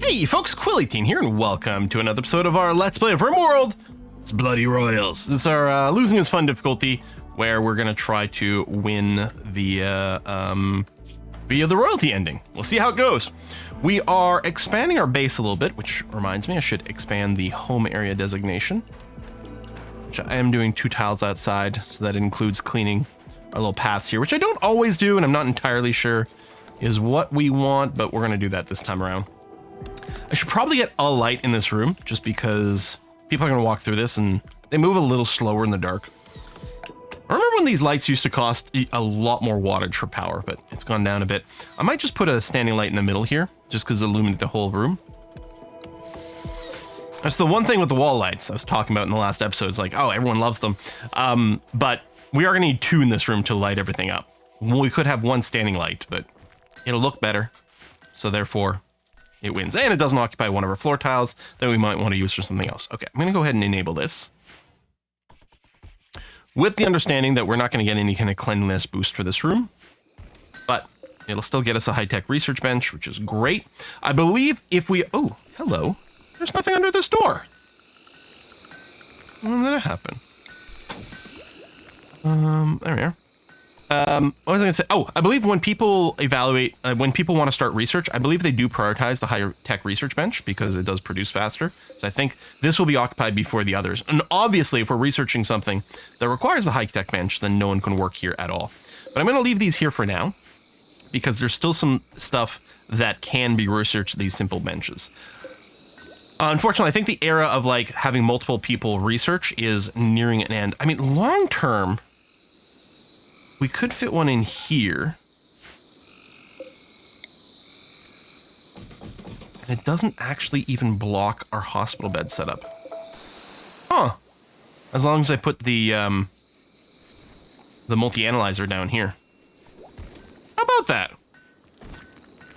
Hey folks, Quilly18 here, and welcome to another episode of our Let's Play of Rimworld. It's Bloody Royals. This is our Losing is Fun difficulty, where we're going to try to win via the royalty ending. We'll see how it goes. We are expanding our base a little bit, which reminds me I should expand the home area designation. Which I am doing 2 tiles outside, so that includes cleaning our little paths here, which I don't always do, and I'm not entirely sure is what we want, but we're going to do that this time around. I should probably get a light in this room, just because people are going to walk through this and they move a little slower in the dark. I remember when these lights used to cost a lot more wattage for power, but it's gone down a bit. I might just put a standing light in the middle here, just because it illuminates the whole room. That's the one thing with the wall lights I was talking about in the last episode. It's like, oh, everyone loves them. But we are going to need 2 in this room to light everything up. We could have 1 standing light, but it'll look better. So therefore, it wins. And it doesn't occupy one of our floor tiles that we might want to use for something else. Okay, I'm going to go ahead and enable this. With the understanding that we're not going to get any kind of cleanliness boost for this room. But it'll still get us a high-tech research bench, which is great. I believe if we... Oh, hello. There's nothing under this door. When did that happen? There we are. What was I going to say? Oh, I believe when people evaluate, when people want to start research, I believe they do prioritize the higher tech research bench because it does produce faster. So I think this will be occupied before the others. And obviously, if we're researching something that requires the high tech bench, then no one can work here at all. But I'm going to leave these here for now because there's still some stuff that can be researched at these simple benches. Unfortunately, I think the era of like having multiple people research is nearing an end. I mean, long term, we could fit one in here. And it doesn't actually even block our hospital bed setup. Huh. As long as I put the multi-analyzer down here. How about that?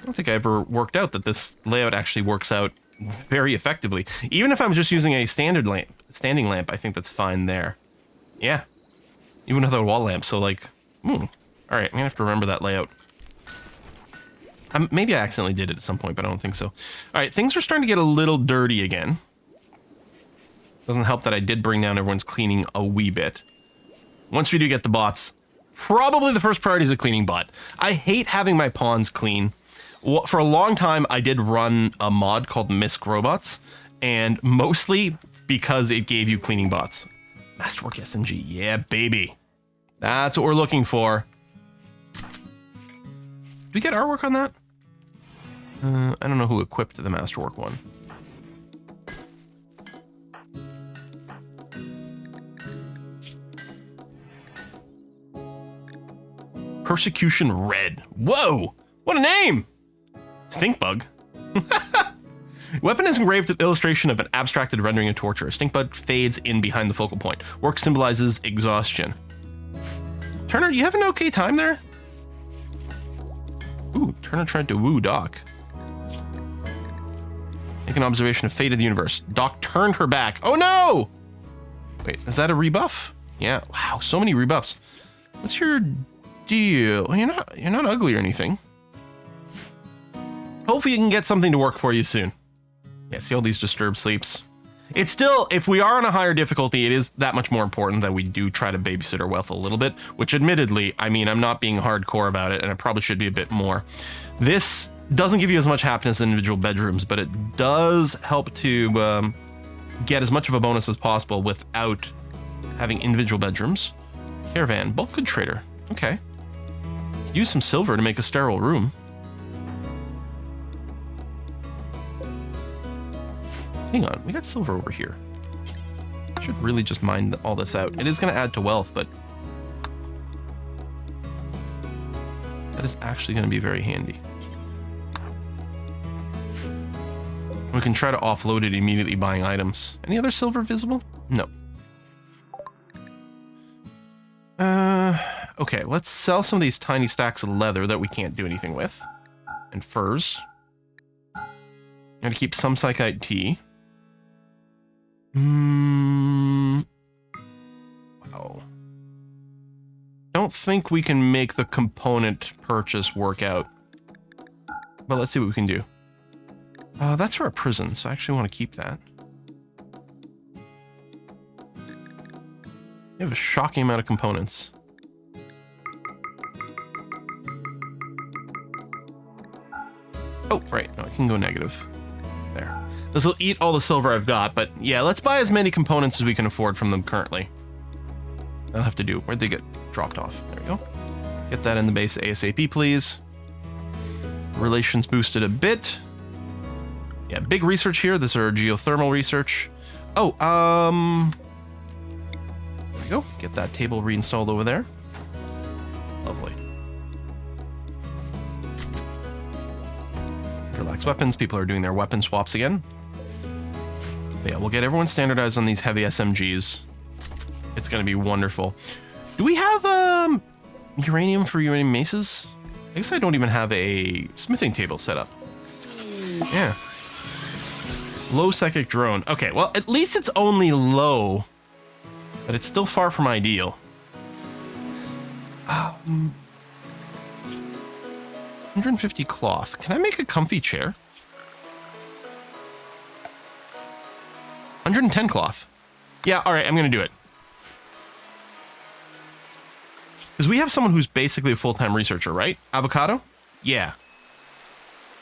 I don't think I ever worked out that this layout actually works out very effectively. Even if I'm just using a standard lamp, standing lamp, I think that's fine there. Yeah. Even without a wall lamp, so like... All right, I'm gonna have to remember that layout. Maybe I accidentally did it at some point, but I don't think so. All right, things are starting to get a little dirty again. Doesn't help that I did bring down everyone's cleaning a wee bit. Once we do get the bots, probably the first priority is a cleaning bot. I hate having my pawns clean. For a long time, I did run a mod called Misc Robots, and mostly because it gave you cleaning bots. Masterwork SMG, yeah, baby. That's what we're looking for. Did we get artwork on that? I don't know who equipped the Masterwork one. Persecution Red. Whoa! What a name! Stinkbug. Weapon is engraved with illustration of an abstracted rendering of torture. Stinkbug fades in behind the focal point. Work symbolizes exhaustion. Turner, you have an okay time there? Ooh, Turner tried to woo Doc. Make an observation of fate of the universe. Doc turned her back. Oh no! Wait, is that a rebuff? Yeah, wow, so many rebuffs. What's your deal? Well, you're not ugly or anything. Hopefully you can get something to work for you soon. Yeah, see all these disturbed sleeps. It's still, if we are on a higher difficulty, it is that much more important that we do try to babysit our wealth a little bit, which admittedly, I mean, I'm not being hardcore about it, and I probably should be a bit more. This doesn't give you as much happiness in individual bedrooms, but it does help to get as much of a bonus as possible without having individual bedrooms. Caravan, bulk good trader. Okay. Use some silver to make a sterile room. Hang on, we got silver over here. Should really just mine all this out. It is going to add to wealth, but that is actually going to be very handy. We can try to offload it immediately buying items. Any other silver visible? No. Okay, let's sell some of these tiny stacks of leather that we can't do anything with. And furs. I'm going to keep some psychite tea. Wow. Don't think we can make the component purchase work out. But let's see what we can do. That's for a prison, so I actually want to keep that. You have a shocking amount of components. Oh, right. No, I can go negative. There. This will eat all the silver I've got, but yeah, let's buy as many components as we can afford from them currently. I'll have to do. Where'd they get dropped off? There we go. Get that in the base ASAP, please. Relations boosted a bit. Yeah, big research here. This is our geothermal research. Oh, there we go. Get that table reinstalled over there. Lovely. Relax weapons. People are doing their weapon swaps again. But yeah, we'll get everyone standardized on these heavy SMGs. It's going to be wonderful. Do we have uranium for uranium maces? I guess I don't even have a smithing table set up. Yeah. Low psychic drone. Okay, well, at least it's only low, but it's still far from ideal. 150 cloth. Can I make a comfy chair? 110 cloth. Yeah, all right, I'm going to do it. Because we have someone who's basically a full-time researcher, right? Avocado? Yeah.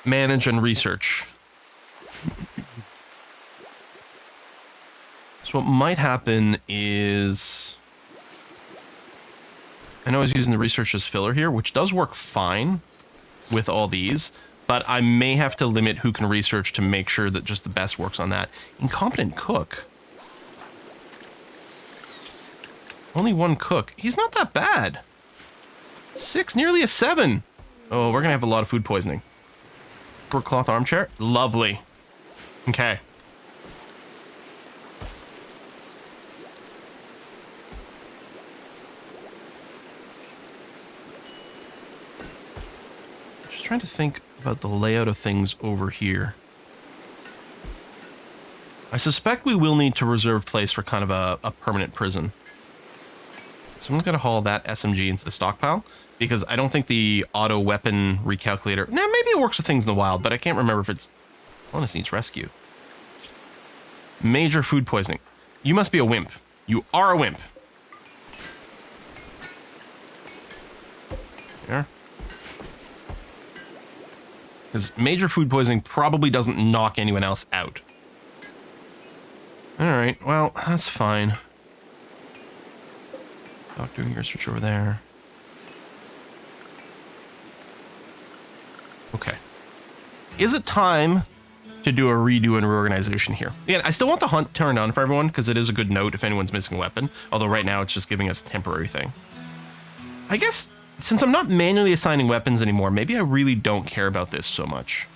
Manage and research. So what might happen is... I know I was using the research as filler here, which does work fine with all these, but I may have to limit who can research to make sure that just the best works on that. Incompetent cook. Only one cook. He's not that bad. 6, nearly a 7. Oh, we're gonna have a lot of food poisoning. For cloth armchair? Lovely. Okay. Just trying to think about the layout of things over here. I suspect we will need to reserve place for kind of a permanent prison. Someone's got to haul that SMG into the stockpile, because I don't think the auto weapon recalculator... Now, maybe it works with things in the wild, but I can't remember if it's... Oh, this needs rescue. Major food poisoning. You must be a wimp. You are a wimp. There. Because major food poisoning probably doesn't knock anyone else out. Alright, well, that's fine. Doc doing research over there. Okay. Is it time to do a redo and reorganization here? Again, I still want the hunt turned on for everyone, because it is a good note if anyone's missing a weapon. Although right now it's just giving us a temporary thing. I guess, since I'm not manually assigning weapons anymore, maybe I really don't care about this so much.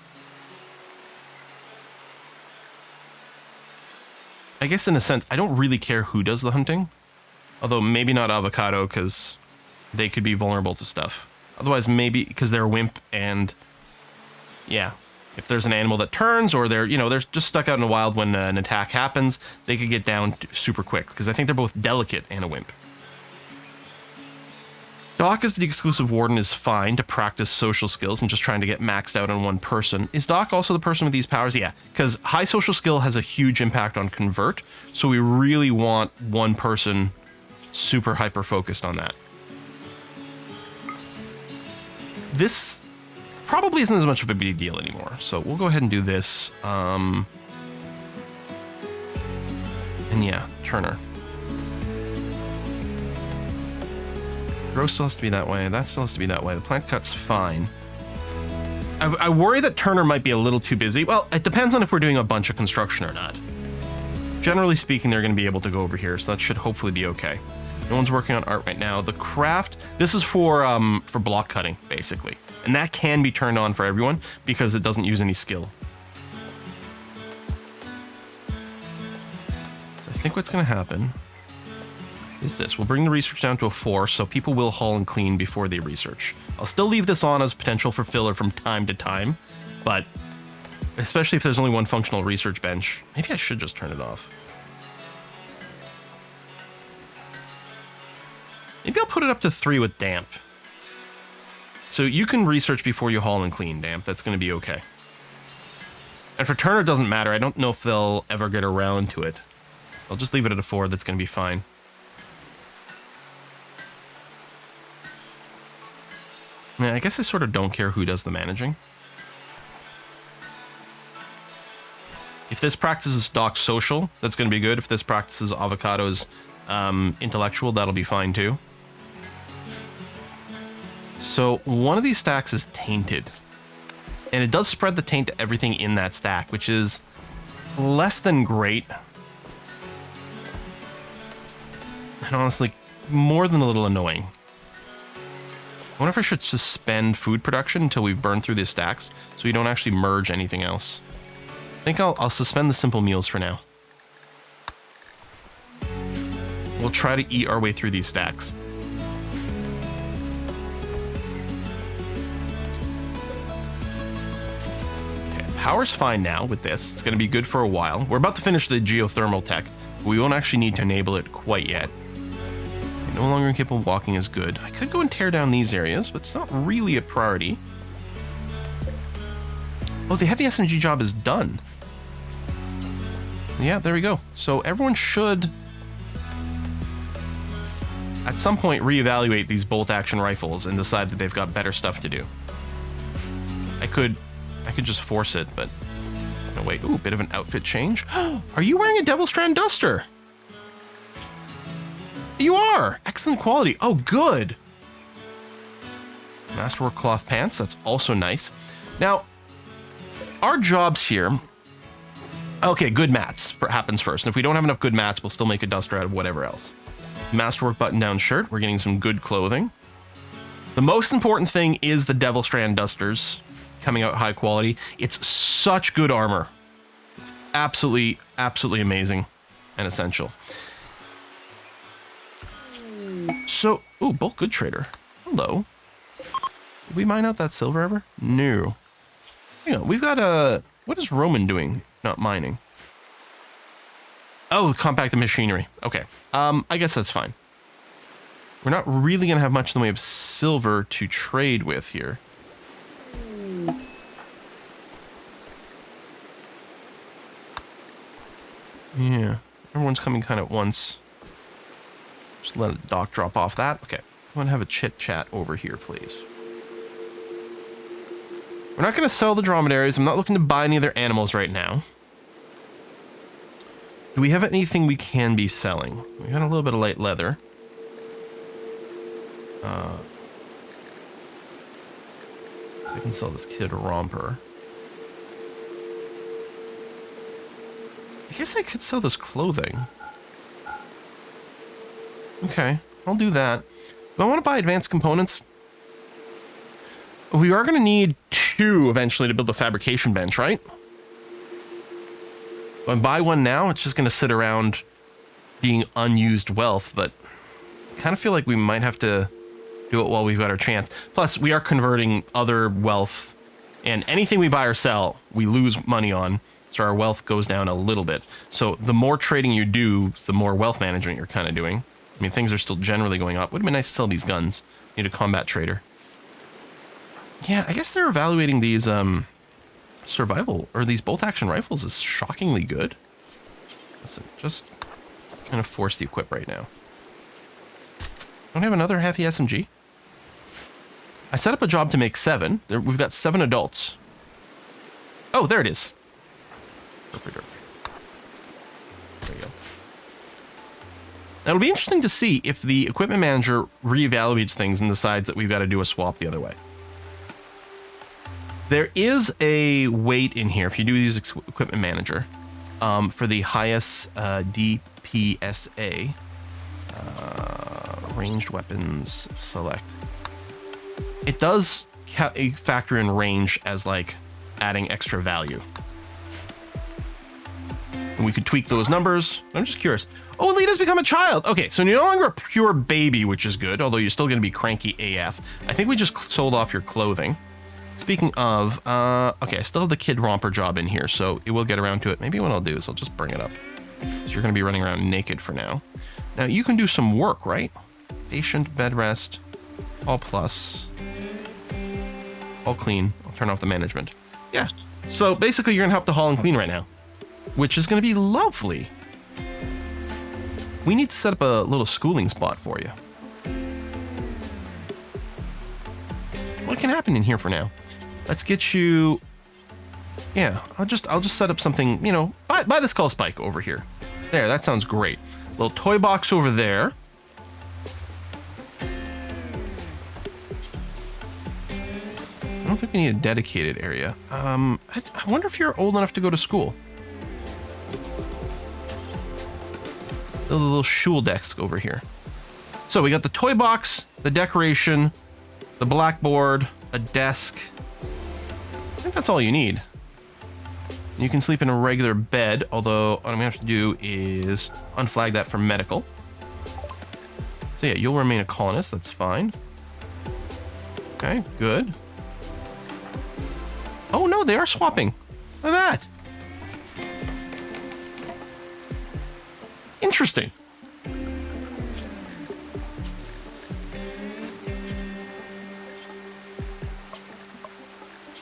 I guess in a sense, I don't really care who does the hunting. Although maybe not Avocado, because they could be vulnerable to stuff. Otherwise, maybe because they're a wimp and... Yeah. If there's an animal that turns, or they're, you know, they're just stuck out in the wild when an attack happens, they could get down super quick. Because I think they're both delicate and a wimp. Doc as the exclusive warden is fine to practice social skills and just trying to get maxed out on one person. Is Doc also the person with these powers? Yeah, because high social skill has a huge impact on convert. So we really want one person... super hyper focused on that. This probably isn't as much of a big deal anymore, so we'll go ahead and do this. And yeah, Turner. Grow still has to be that way. That still has to be that way. The plant cut's fine. I worry that Turner might be a little too busy. Well, it depends on if we're doing a bunch of construction or not. Generally speaking, they're going to be able to go over here, so that should hopefully be okay. No one's working on art right now. The craft, this is for block cutting, basically. And that can be turned on for everyone because it doesn't use any skill. So I think what's going to happen is this. We'll bring the research down to a 4, so people will haul and clean before they research. I'll still leave this on as potential for filler from time to time, but especially if there's only one functional research bench, maybe I should just turn it off. Maybe I'll put it up to 3 with damp. So you can research before you haul and clean, damp. That's going to be okay. And for Turner, it doesn't matter. I don't know if they'll ever get around to it. I'll just leave it at a 4. That's going to be fine. Yeah, I guess I sort of don't care who does the managing. If this practices Doc social, that's going to be good. If this practices Avocado's intellectual, that'll be fine too. So one of these stacks is tainted. And it does spread the taint to everything in that stack, which is less than great. And honestly, more than a little annoying. I wonder if I should suspend food production until we've burned through these stacks so we don't actually merge anything else. I think I'll suspend the simple meals for now. We'll try to eat our way through these stacks. Okay, power's fine now with this. It's going to be good for a while. We're about to finish the geothermal tech, but we won't actually need to enable it quite yet. No longer capable of walking is good. I could go and tear down these areas, but it's not really a priority. Oh, the heavy SMG job is done. Yeah, there we go. So everyone should, at some point, reevaluate these bolt-action rifles and decide that they've got better stuff to do. I could just force it, but no, wait. Ooh, bit of an outfit change. Are you wearing a Devil Strand Duster? You are! Excellent quality. Oh, good. Masterwork cloth pants. That's also nice. Now, our jobs here... Okay, good mats happens first. And if we don't have enough good mats, we'll still make a duster out of whatever else. Masterwork button-down shirt. We're getting some good clothing. The most important thing is the Devil Strand Dusters coming out high quality. It's such good armor. It's absolutely, absolutely amazing and essential. So, ooh, bulk good trader. Hello. Did we mine out that silver ever? No. Hang on, we've got a... What is Roman doing? Not mining. Oh, compacted machinery. Okay. I guess that's fine. We're not really going to have much in the way of silver to trade with here. Yeah. Everyone's coming kind of at once. Just let a dock drop off that. Okay. I want to have a chit-chat over here, please. We're not going to sell the dromedaries. I'm not looking to buy any other animals right now. Do we have anything we can be selling? We got a little bit of light leather. So I can sell this kid a romper. I guess I could sell this clothing. Okay, I'll do that. Do I want to buy advanced components? We are going to need 2 eventually to build a fabrication bench, right? If I buy one now, it's just going to sit around being unused wealth, but I kind of feel like we might have to do it while we've got our chance. Plus, we are converting other wealth, and anything we buy or sell, we lose money on, so our wealth goes down a little bit. So the more trading you do, the more wealth management you're kind of doing. I mean, things are still generally going up. Would have been nice to sell these guns. Need a combat trader. Yeah, I guess they're evaluating these survival, or these bolt-action rifles as shockingly good. Listen, just kind of force the equip right now. Don't have another heavy SMG? I set up a job to make 7. We've got 7 adults. Oh, there it is. There you go. Now, it'll be interesting to see if the equipment manager reevaluates things and decides that we've got to do a swap the other way. There is a weight in here, if you do use equipment manager, for the highest DPSA. Ranged weapons, select. It does factor in range as like adding extra value. And we could tweak those numbers. I'm just curious. Oh, Alita's become a child. Okay, so you're no longer a pure baby, which is good, although you're still going to be cranky AF. I think we just sold off your clothing. Speaking of, okay, I still have the kid romper job in here, so it will get around to it. Maybe what I'll do is I'll just bring it up. So you're going to be running around naked for now. Now, you can do some work, right? Patient, bed rest, all plus, all clean. I'll turn off the management. Yeah, So basically, you're gonna have to haul and clean right now, which is gonna be lovely. We need to set up a little schooling spot for you. What can happen in here for now? Let's get you. Yeah, I'll just set up something. You know, by the skull spike over here. There, that sounds great. Little toy box over there. I don't think we need a dedicated area. I wonder if you're old enough to go to school. The little shul desk over here. So we got the toy box, the decoration, the blackboard, a desk. I think that's all you need. You can sleep in a regular bed, although what I'm gonna have to do is unflag that for medical. So yeah, you'll remain a colonist, that's fine. Okay, good. Oh no, they are swapping. Look at that. Interesting.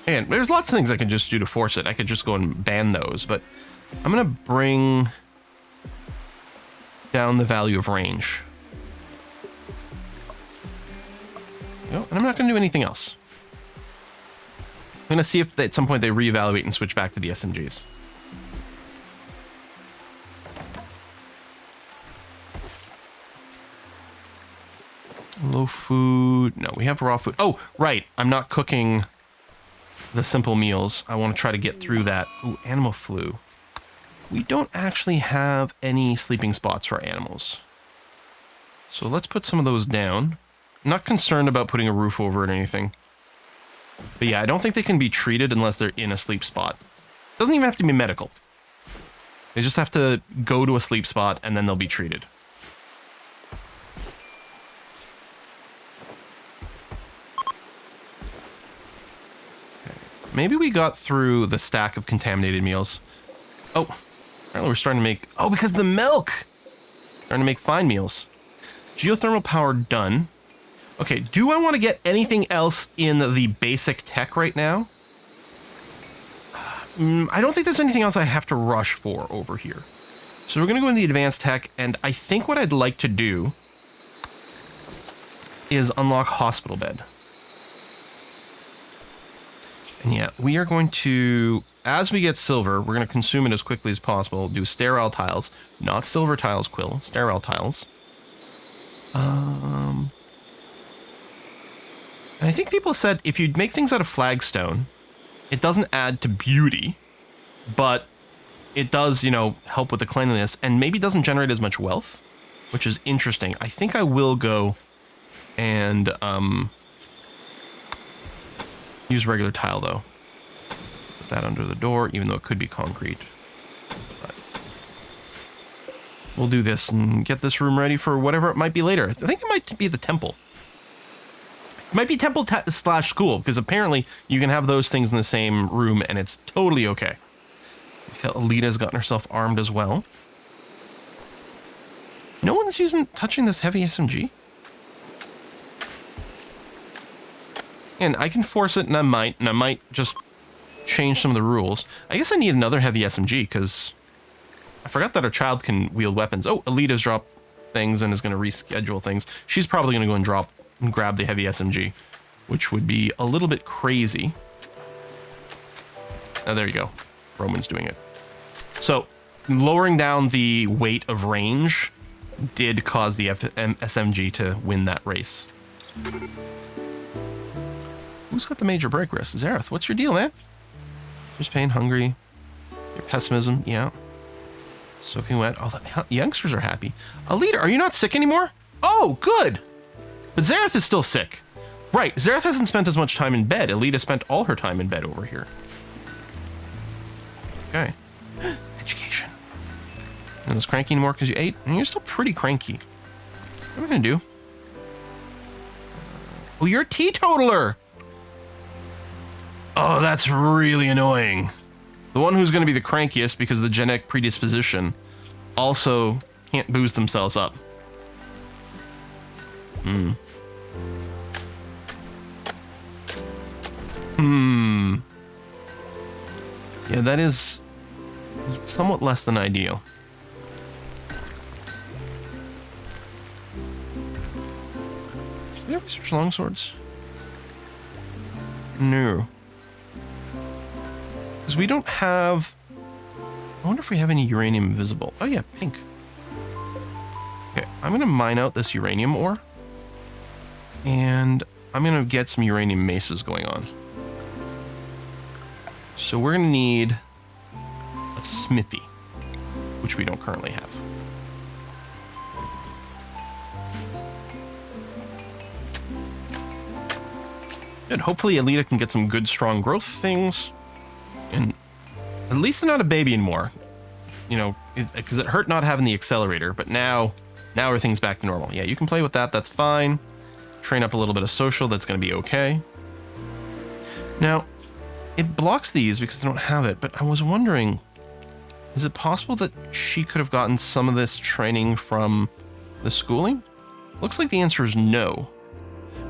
And there's lots of things I could just do to force it. I could just go and ban those, but I'm gonna bring down the value of range. You know, and I'm not gonna do anything else. I'm gonna see if at some point they reevaluate and switch back to the SMGs. Low food. No, we have raw food. Oh, right. I'm not cooking the simple meals. I want to try to get through that. Ooh, animal flu. We don't actually have any sleeping spots for animals. So let's put some of those down. I'm not concerned about putting a roof over it or anything. But yeah, I don't think they can be treated unless they're in a sleep spot. Doesn't even have to be medical. They just have to go to a sleep spot and then they'll be treated. Maybe we got through the stack of contaminated meals. Oh, apparently we're starting to make... Oh, because of the milk! Starting to make fine meals. Geothermal power done. Okay, do I want to get anything else in the basic tech right now? I don't think there's anything else I have to rush for over here. So we're going to go in the advanced tech, and I think what I'd like to do is unlock hospital bed. And yeah, we are going to, as we get silver, we're going to consume it as quickly as possible. Do sterile tiles, not silver tiles, Quill, sterile tiles. And I think people said if you make things out of flagstone, it doesn't add to beauty, but it does, you know, help with the cleanliness and maybe doesn't generate as much wealth, which is interesting. I think I will go and use regular tile though. Put that under the door, even though it could be concrete. But we'll do this and get this room ready for whatever it might be later. I think it might be the temple. It might be temple slash school, because apparently you can have those things in the same room and it's totally okay. Alita's gotten herself armed as well. No one's touching this heavy SMG. And I can force it, and I might just change some of the rules. I guess I need another heavy SMG, because I forgot that our child can wield weapons. Oh, Alita's dropped things and is going to reschedule things. She's probably going to go and drop and grab the heavy SMG, which would be a little bit crazy. Oh, there you go. Roman's doing it. So, lowering down the weight of range did cause the SMG to win that race. Who's got the major break risk? Zareth, what's your deal, man? Just pain, hungry. Your pessimism, yeah. Soaking wet. Oh, the youngsters are happy. Alita, are you not sick anymore? Oh, good. But Zareth is still sick. Right, Zareth hasn't spent as much time in bed. Alita spent all her time in bed over here. Okay. Education. Not as cranky anymore because you ate? And you're still pretty cranky. What are we going to do? Oh, you're a teetotaler. Oh, that's really annoying. The one who's going to be the crankiest because of the genetic predisposition also can't boost themselves up. Yeah, that is somewhat less than ideal. Did we have research longswords? No. Because we don't have... I wonder if we have any uranium visible. Oh yeah, pink. Okay, I'm going to mine out this uranium ore. And I'm going to get some uranium mesas going on. So we're going to need a smithy, which we don't currently have. Good. Hopefully Alita can get some good, strong growth things. And at least they're not a baby anymore. You know, because it hurt not having the accelerator, but now everything's back to normal. Yeah, you can play with that. That's fine. Train up a little bit of social. That's going to be okay. Now, it blocks these because they don't have it, but I was wondering, is it possible that she could have gotten some of this training from the schooling? Looks like the answer is no.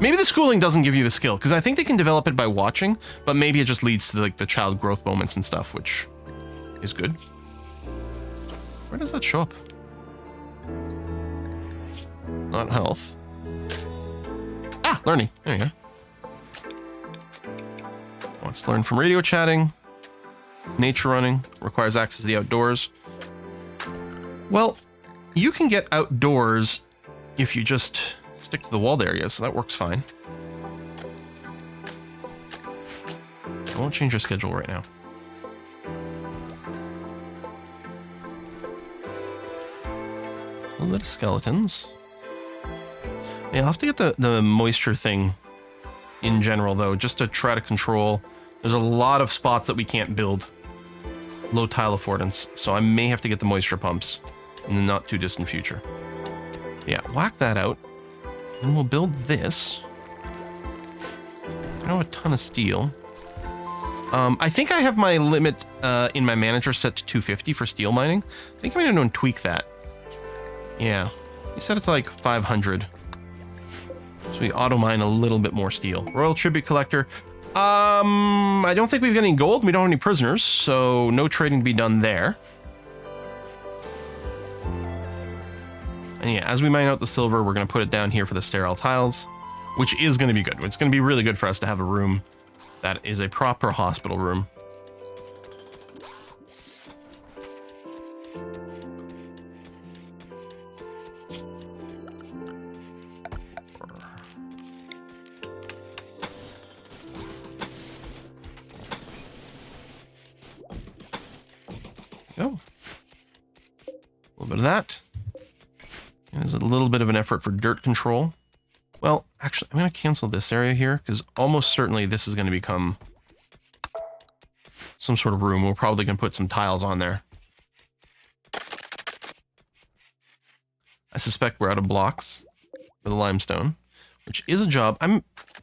Maybe the schooling doesn't give you the skill, because I think they can develop it by watching, but maybe it just leads to like the child growth moments and stuff, which is good. Where does that show up? Not health. Ah, learning. There you go. Wants to learn from radio chatting. Nature running. Requires access to the outdoors. Well, you can get outdoors if you just stick to the walled areas, so that works fine. I won't change your schedule right now. A little bit of skeletons. Yeah, I'll have to get the moisture thing in general, though, just to try to control. There's a lot of spots that we can't build. Low tile affordance, so I may have to get the moisture pumps in the not too distant future. Yeah, whack that out. And we'll build this. I don't have a ton of steel. I think I have my limit in my manager set to 250 for steel mining. I think I'm going to go and tweak that. Yeah, we set it to like 500. So we auto mine a little bit more steel. Royal Tribute Collector. I don't think we've got any gold. We don't have any prisoners, so no trading to be done there. And yeah, as we mine out the silver, we're going to put it down here for the sterile tiles, which is going to be good. It's going to be really good for us to have a room that is a proper hospital room. Go. A little bit of that. There's a little bit of an effort for dirt control. Well, actually, I'm going to cancel this area here, because almost certainly this is going to become some sort of room. We're probably going to put some tiles on there. I suspect we're out of blocks for the limestone, which is a job.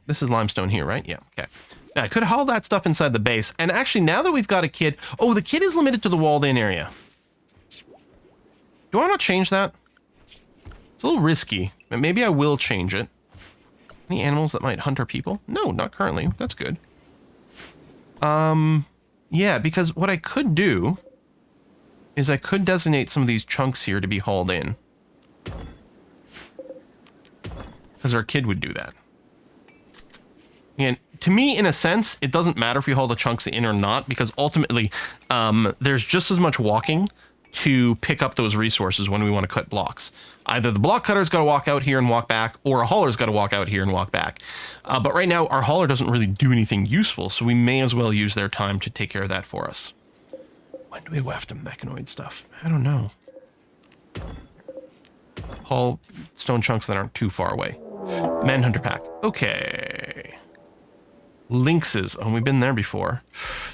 This is limestone here, right? Yeah, okay. Now, I could haul that stuff inside the base. And actually, now that we've got a kid... Oh, the kid is limited to the walled-in area. Do I not change that? It's a little risky, but maybe I will change it. Any animals that might hunt our people? No, not currently. That's good. Yeah, because what I could do is I could designate some of these chunks here to be hauled in. Because our kid would do that. And to me, in a sense, it doesn't matter if we haul the chunks in or not, because ultimately, there's just as much walking to pick up those resources when we want to cut blocks. Either the block cutter's got to walk out here and walk back, or a hauler's got to walk out here and walk back. But right now, our hauler doesn't really do anything useful, so we may as well use their time to take care of that for us. When do we waft to mechanoid stuff? I don't know. Haul stone chunks that aren't too far away. Manhunter pack. Okay. Lynxes. Oh, we've been there before.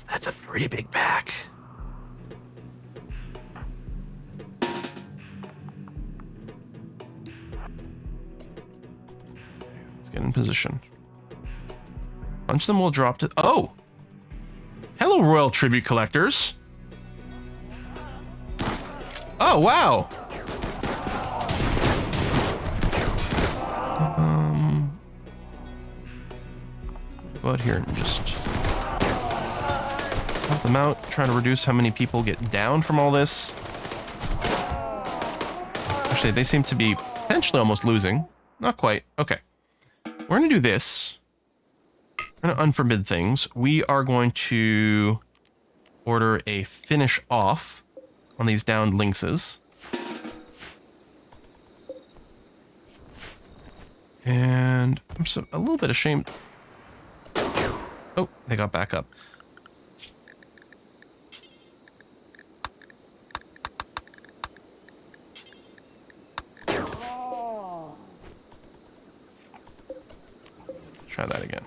That's a pretty big pack. Let's get in position. A bunch of them will drop to... Oh! Hello, Royal Tribute Collectors. Oh, wow! Go out here and just... Help them out, trying to reduce how many people get down from all this. Actually, they seem to be potentially almost losing. Not quite. Okay. We're going to do this. We're going to unforbid things. We are going to order a finish off on these downed lynxes. And I'm a little bit ashamed. Oh, they got back up. Try that again.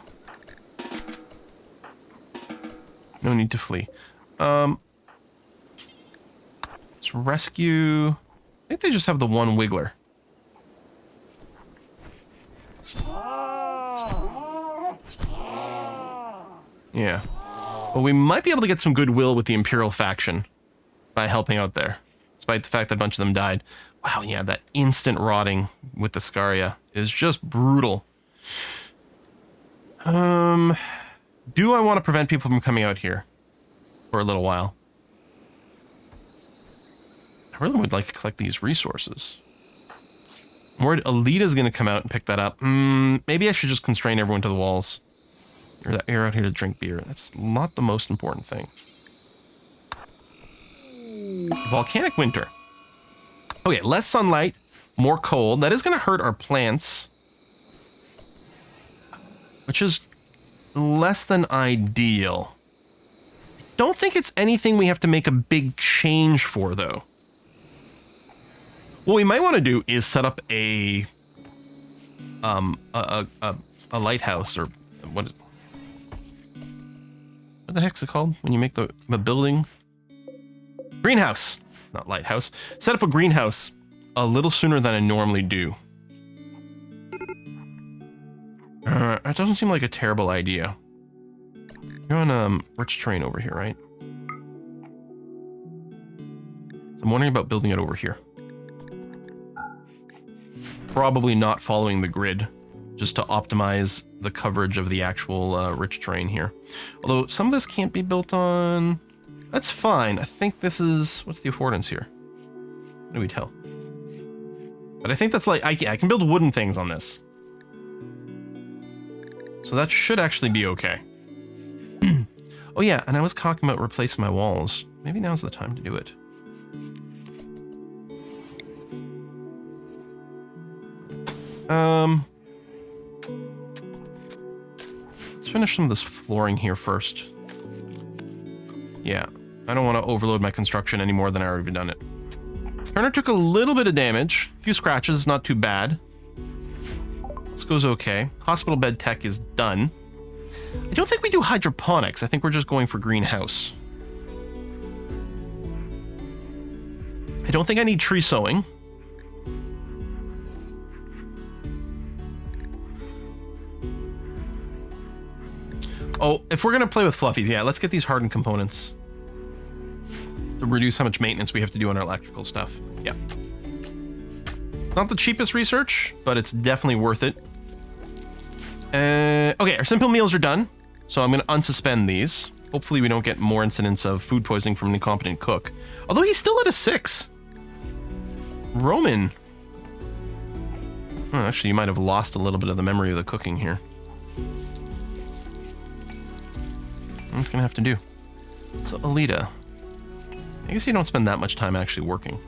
No need to flee. Let's rescue... I think they just have the one wiggler. Yeah. Well, we might be able to get some goodwill with the Imperial faction by helping out there, despite the fact that a bunch of them died. Wow, yeah, that instant rotting with the Scaria is just brutal. Do I want to prevent people from coming out here for a little while? I really would like to collect these resources. I'm worried Alita's going to come out and pick that up. Maybe I should just constrain everyone to the walls. You're out here to drink beer. That's not the most important thing. Volcanic winter. Okay, less sunlight, more cold. That is going to hurt our plants. Which is less than ideal. Don't think it's anything we have to make a big change for, though. What we might want to do is set up a lighthouse, or what the heck's it called when you make the building? Greenhouse, not lighthouse. Set up a greenhouse a little sooner than I normally do. It doesn't seem like a terrible idea. You're on rich terrain over here, right? So I'm wondering about building it over here. Probably not following the grid, just to optimize the coverage of the actual rich terrain here. Although some of this can't be built on... That's fine. I think this is... What's the affordance here? What do we tell? But I think that's like... I can build wooden things on this. So that should actually be okay. Oh yeah, and I was talking about replacing my walls. Maybe now's the time to do it. Let's finish some of this flooring here first. Yeah, I don't want to overload my construction any more than I already done it. Turner took a little bit of damage. A few scratches, not too bad. This goes okay. Hospital bed tech is done. I don't think we do hydroponics. I think we're just going for greenhouse. I don't think I need tree sowing. Oh, if we're going to play with fluffies, yeah, let's get these hardened components to reduce how much maintenance we have to do on our electrical stuff. Yeah. Not the cheapest research, but it's definitely worth it. Okay, our simple meals are done, so I'm going to unsuspend these. Hopefully we don't get more incidents of food poisoning from an incompetent cook. Although he's still at a 6. Roman. Oh, actually, you might have lost a little bit of the memory of the cooking here. What's gonna have to do? So, Alita. I guess you don't spend that much time actually working.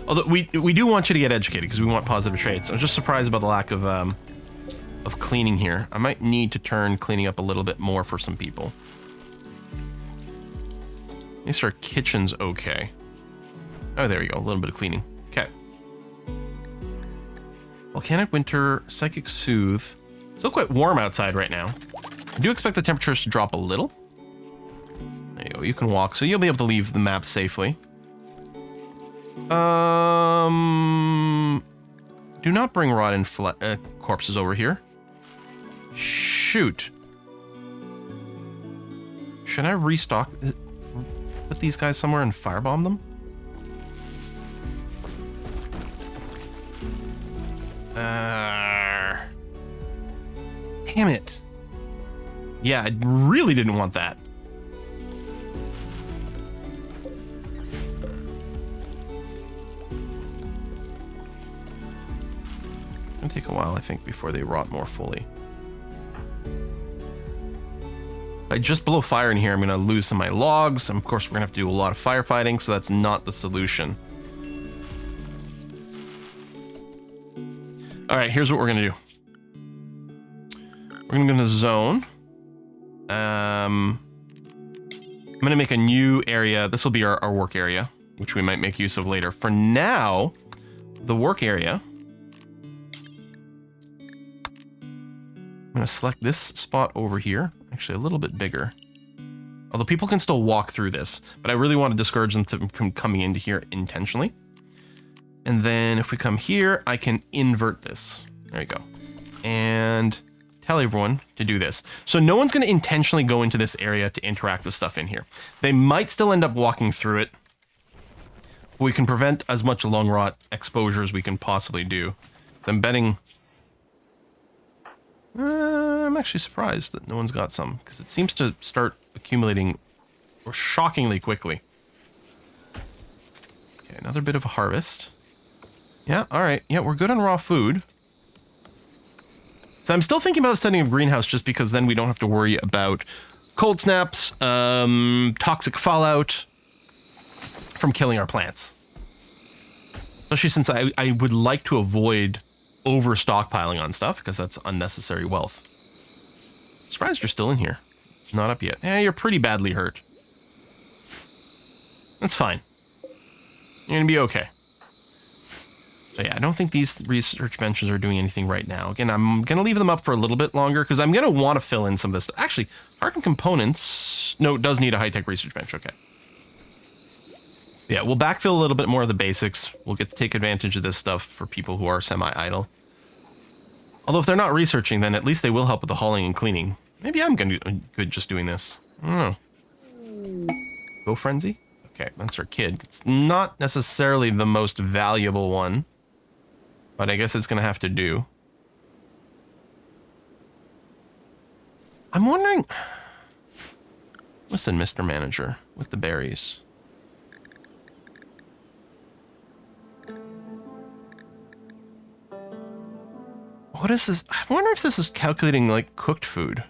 Although, we do want you to get educated, because we want positive traits. I'm just surprised about the lack of cleaning here. I might need to turn cleaning up a little bit more for some people. At least our kitchen's okay. Oh, there we go. A little bit of cleaning. Okay. Volcanic winter, psychic soothe. Still quite warm outside right now. I do expect the temperatures to drop a little. There you go. You can walk, so you'll be able to leave the map safely. Do not bring rotten corpses over here. Shoot. Should I restock? Put these guys somewhere and firebomb them? Damn it. Yeah, I really didn't want that. gonna take a while, I think, before they rot more fully. If I just blow fire in here, I'm gonna lose some of my logs. And of course, we're gonna have to do a lot of firefighting, so that's not the solution. All right, here's what we're gonna do. We're gonna zone. I'm gonna make a new area. This will be our work area, which we might make use of later. For now, the work area, I'm gonna select this spot over here, actually a little bit bigger. Although people can still walk through this, but I really want to discourage them from coming into here intentionally. And then if we come here, I can invert this. There you go. And tell everyone to do this. So no one's gonna intentionally go into this area to interact with stuff in here. They might still end up walking through it. We can prevent as much lung rot exposure as we can possibly do. So I'm betting... I'm actually surprised that no one's got some, because it seems to start accumulating shockingly quickly. Okay, another bit of a harvest. Yeah, alright. Yeah, we're good on raw food. So I'm still thinking about setting a greenhouse just because then we don't have to worry about cold snaps, toxic fallout from killing our plants. Especially since I would like to avoid over stockpiling on stuff because that's unnecessary wealth. Surprised you're still in here. Not up yet. Yeah, you're pretty badly hurt. That's fine. You're gonna be okay. So yeah, I don't think these research benches are doing anything right now. Again, I'm gonna leave them up for a little bit longer because I'm gonna want to fill in some of this stuff. Actually, hardened components. No, it does need a high-tech research bench. Okay. Yeah, we'll backfill a little bit more of the basics. We'll get to take advantage of this stuff for people who are semi-idle. Although if they're not researching, then at least they will help with the hauling and cleaning. Maybe I'm gonna be good just doing this. I don't know. Go Frenzy? Okay, that's our kid. It's not necessarily the most valuable one, but I guess it's gonna have to do. I'm wondering... Listen, Mr. Manager, with the berries. What is this? I wonder if this is calculating, like, cooked food.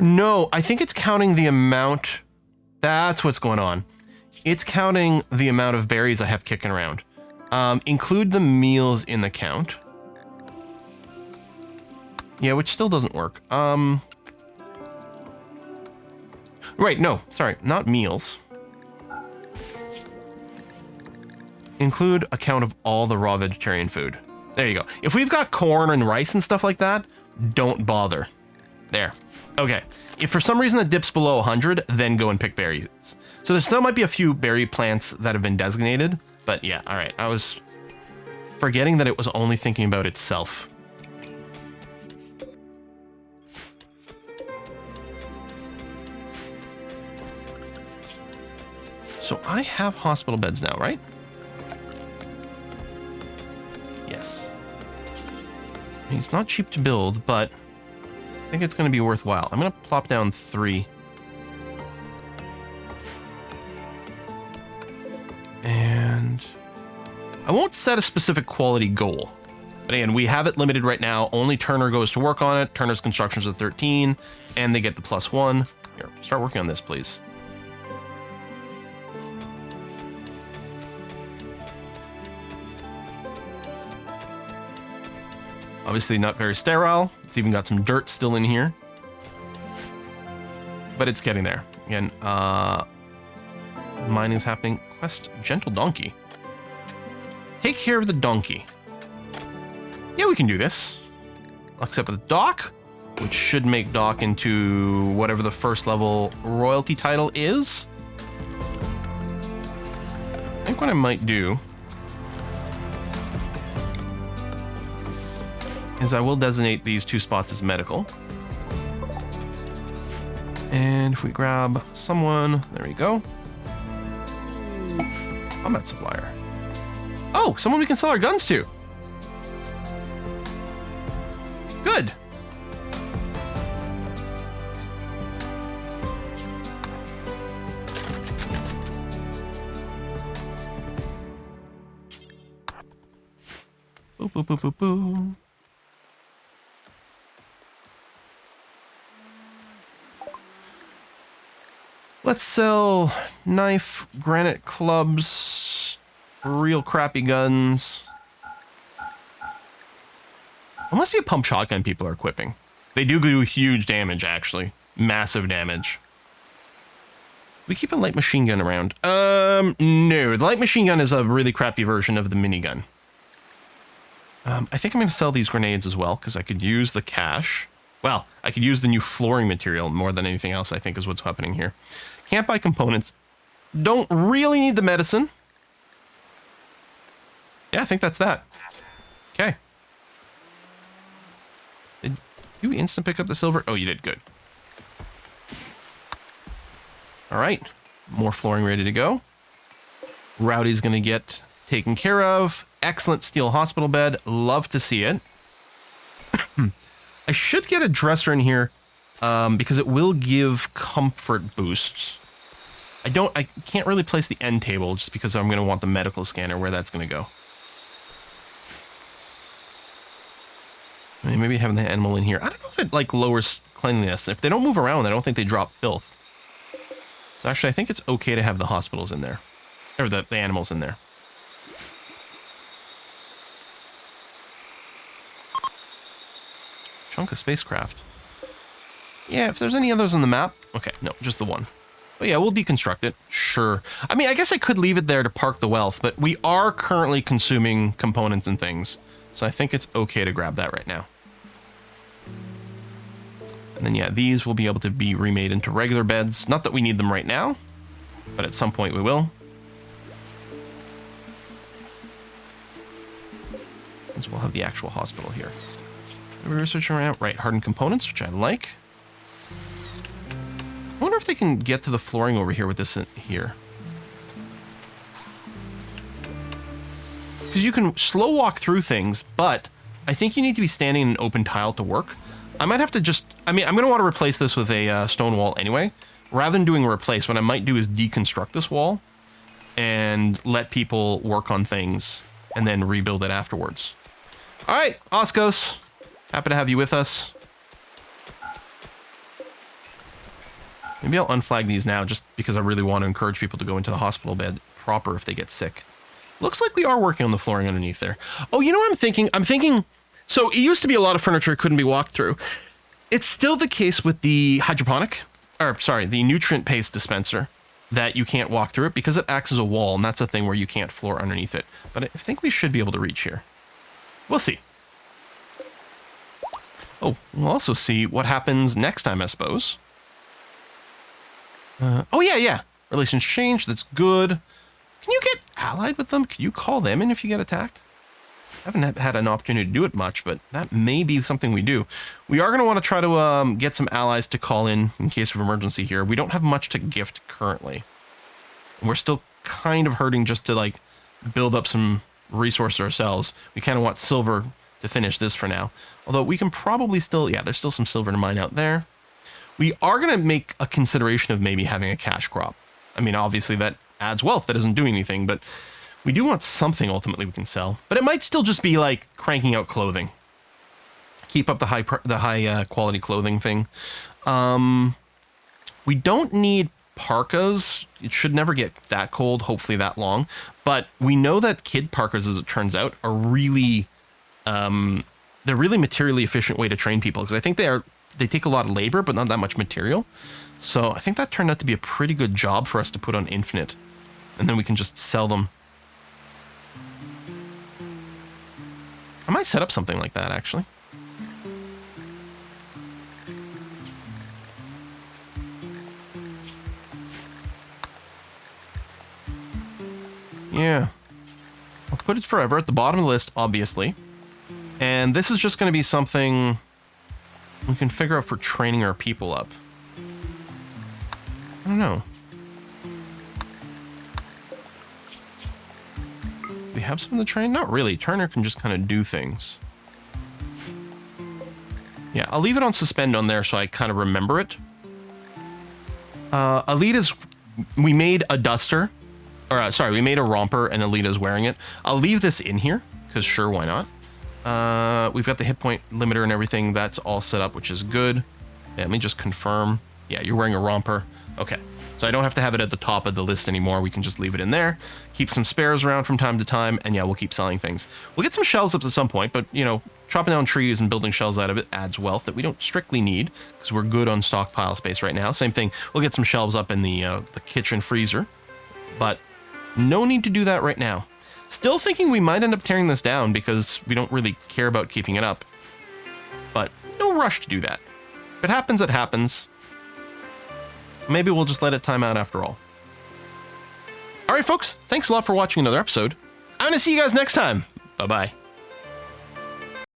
No, I think it's counting the amount... That's what's going on. It's counting the amount of berries I have kicking around. Include the meals in the count. Yeah, which still doesn't work. Right, no, sorry, not meals. Include a count of all the raw vegetarian food. There you go. If we've got corn and rice and stuff like that, don't bother. There. Okay. If for some reason it dips below 100, then go and pick berries. So there still might be a few berry plants that have been designated, but yeah, all right. I was forgetting that it was only thinking about itself. So I have hospital beds now, right? Yes. I mean, it's not cheap to build, but I think it's going to be worthwhile. I'm going to plop down 3. And I won't set a specific quality goal. But again, we have it limited right now. Only Turner goes to work on it. Turner's construction's at 13, and they get the +1. Here, start working on this, please. Obviously not very sterile. It's even got some dirt still in here. But it's getting there. Again, mining's happening. Quest Gentle Donkey. Take care of the donkey. Yeah, we can do this. Except with Doc, which should make Doc into whatever the first level royalty title is. I think what I might do is I will designate these 2 spots as medical. And if we grab someone, there we go. Combat supplier. Oh, someone we can sell our guns to. Good. Boo, boo, boo, boo. Let's sell knife, granite clubs, real crappy guns. It must be a pump shotgun people are equipping. They do huge damage, actually. Massive damage. We keep a light machine gun around. No. The light machine gun is a really crappy version of the minigun. I think I'm going to sell these grenades as well, because I could use the cash. Well, I could use the new flooring material more than anything else, I think, is what's happening here. Can't buy components. Don't really need the medicine. Yeah, I think that's that. Okay. Did you instant pick up the silver? Oh, you did. Good. All right. More flooring ready to go. Rowdy's going to get taken care of. Excellent steel hospital bed. Love to see it. I should get a dresser in here because it will give comfort boosts. I can't really place the end table just because I'm going to want the medical scanner where that's going to go. I mean, maybe having the animal in here. I don't know if it like lowers cleanliness. If they don't move around, I don't think they drop filth. So actually, I think it's okay to have the hospitals in there. Or the animals in there. Chunk of spacecraft. Yeah, if there's any others on the map. Okay, no, just the one. But yeah, we'll deconstruct it. Sure. I mean, I guess I could leave it there to park the wealth, but we are currently consuming components and things. So I think it's okay to grab that right now. And then yeah, these will be able to be remade into regular beds. Not that we need them right now, but at some point we will. And so we'll have the actual hospital here. We're researching around, right, hardened components, which I like. I wonder if they can get to the flooring over here with this in here. Because you can slow walk through things, but I think you need to be standing in an open tile to work. I might have to just, I mean, I'm going to want to replace this with a stone wall anyway. Rather than doing a replace, what I might do is deconstruct this wall and let people work on things and then rebuild it afterwards. All right, Oscos. Happy to have you with us. Maybe I'll unflag these now just because I really want to encourage people to go into the hospital bed proper if they get sick. Looks like we are working on the flooring underneath there. Oh, you know what I'm thinking? I'm thinking, so it used to be a lot of furniture couldn't be walked through. It's still the case with the the nutrient paste dispenser that you can't walk through it because it acts as a wall, and that's a thing where you can't floor underneath it. But I think we should be able to reach here. We'll see. Oh, we'll also see what happens next time, I suppose. Oh, yeah. Relations change. That's good. Can you get allied with them? Can you call them in if you get attacked? I haven't had an opportunity to do it much, but that may be something we do. We are going to want to try to get some allies to call in case of emergency here. We don't have much to gift currently. We're still kind of hurting just to, like, build up some resources ourselves. We kind of want silver to finish this for now. Although we can probably still, yeah, there's still some silver to mine out there. We are going to make a consideration of maybe having a cash crop. I mean, obviously that adds wealth. That doesn't do anything, but we do want something ultimately we can sell. But it might still just be like cranking out clothing. Keep up the high quality clothing thing. We don't need parkas. It should never get that cold, hopefully that long. But we know that kid parkas, as it turns out, are really they're really materially efficient way to train people, because I think they take a lot of labor, but not that much material. So I think that turned out to be a pretty good job for us to put on Infinite. And then we can just sell them. I might set up something like that, actually. Yeah. I'll put it forever at the bottom of the list, obviously. And this is just going to be something we can figure out for training our people up. I don't know. Do we have someone to train? Not really. Turner can just kind of do things. Yeah, I'll leave it on suspend on there so I kind of remember it. Alita's... We made a duster. Or, sorry, we made a romper and Alita's wearing it. I'll leave this in here, because sure, why not? We've got the hit point limiter and everything. That's all set up, which is good. Yeah, let me just confirm. Yeah, you're wearing a romper. Okay. So I don't have to have it at the top of the list anymore. We can just leave it in there. Keep some spares around from time to time. And yeah, we'll keep selling things. We'll get some shells up at some point, but you know, chopping down trees and building shells out of it adds wealth that we don't strictly need because we're good on stockpile space right now. Same thing. We'll get some shelves up in the kitchen freezer, but no need to do that right now. Still thinking we might end up tearing this down because we don't really care about keeping it up, but no rush to do that. If it happens, it happens. Maybe we'll just let it time out after all. All right, folks, thanks a lot for watching another episode. I'm going to see you guys next time. Bye-bye.